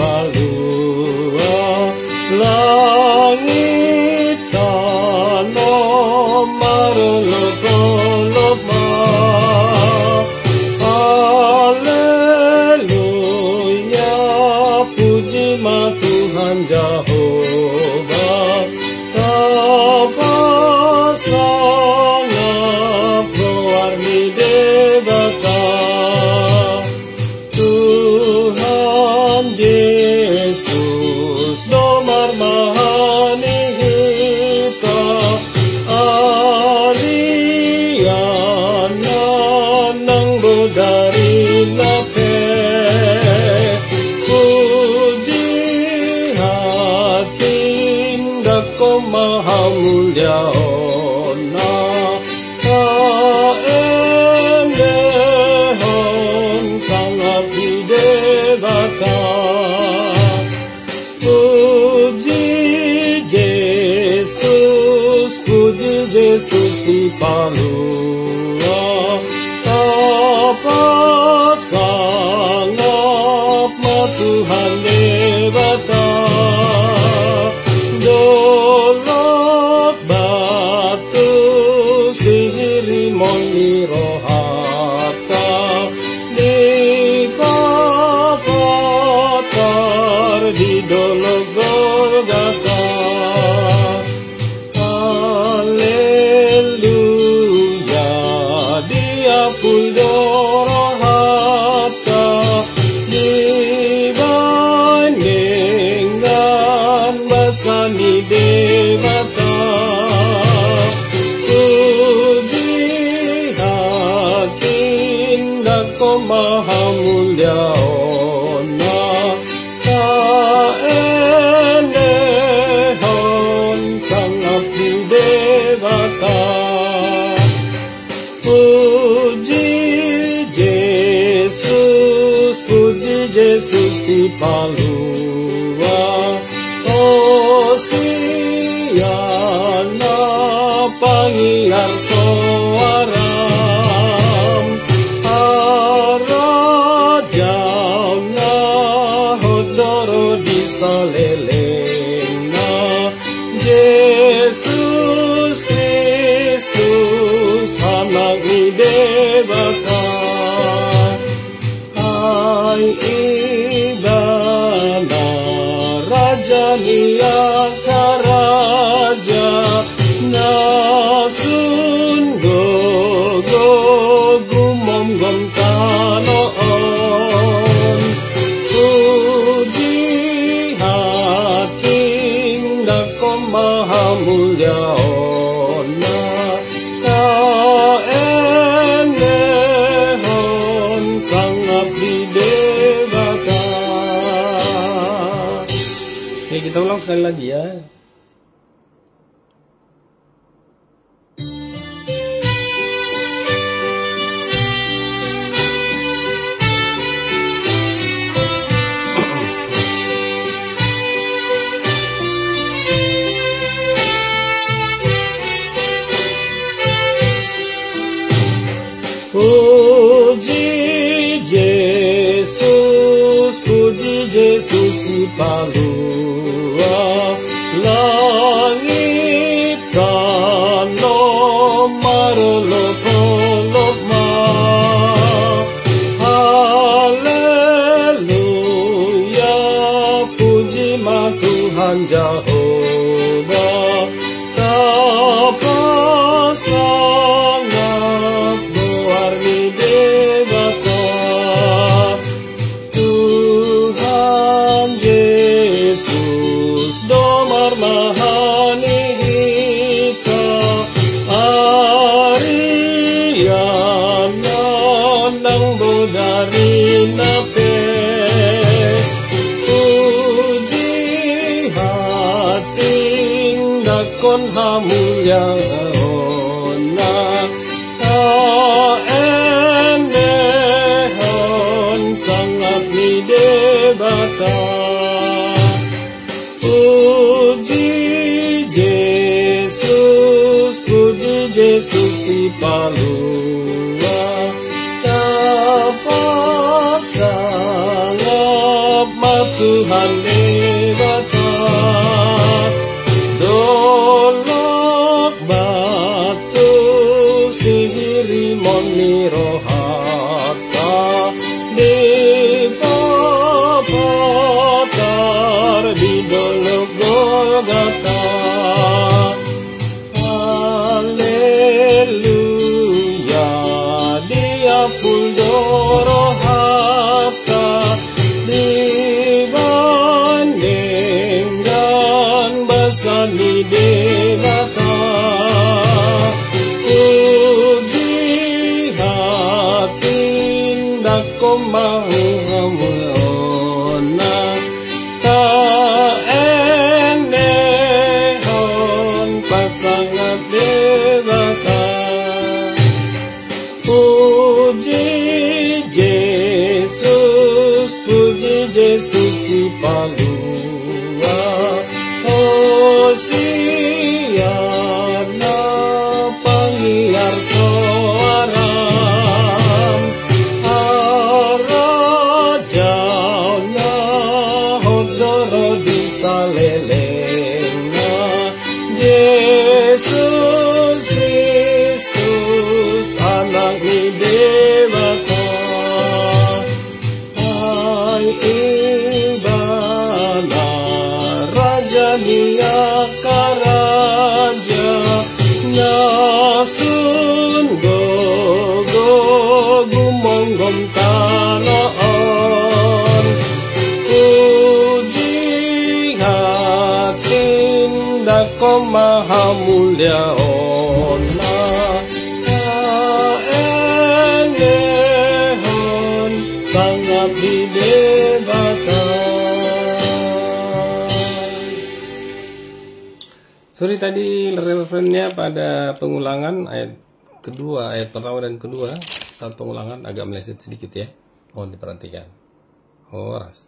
palua langit tanah marolok-olokma. Haleluya, puji ma Tuhan Jehovah. Tapa sangat berwarni debata. Tuhan Yesus domar mahani hita. Ariana nang bodari nape. Puji hati ndako maha mulia ona. Kaendehon sangat didebata. Puji Yesus di palua. Tapa sangat ma Tuhan debata. Dolok batu sihiri moni rohata. Di papatar di dolok Golgata. Haleluya, dia puldoro hata. Dibandingkan basani debata. Puji hati ndako maha mulia ona. Kaendehon sangat didebata. Puji Yesus di palua. Osiana pangiar soaram. Arajana hodoro di salelena. Yesus Kristus anak debata. Hai ibana raja niaka raja. Nasun gogo gumom gom tanoon. Puji hati ndako maha mulia ona. Kaendehon sangat didebata. Oke, kita ulang sekali lagi ya. Puji Yesus di palua. Langit tanah marolok-olokma. Haleluya, puji ma Tuhan Jehovah. Tapa sangat berwarni debata. Tuhan Yesus domar mahani hita. Ariana nang bodari nape. Puji hati ndakon hamulia ona. Kaendehon sangat didebata. Puji Yesus di palua. Tapa sangat ma Tuhan Dewata dolok batu sihiri moni rohata di papatar di dolok Golgata. Haleluya, dia puldoro hata dibandingkan basani Dewata. Uji hati ndak komau hamona ta enehon pasangan Dewata. Puji Yesus si palua Hosiana pangiar soaram Arajana hodoro disalelena Yesus Kristus anak ni Dewata. Hai ibana raja niaka raja nasun gogo gumonggom tanaon uji hatin dako maha mulia ona enehon sangat di Dewata. Sorry tadi referennya pada pengulangan ayat kedua, ayat pertama dan kedua saat pengulangan agak meleset sedikit ya, mohon diperhatikan. Horas.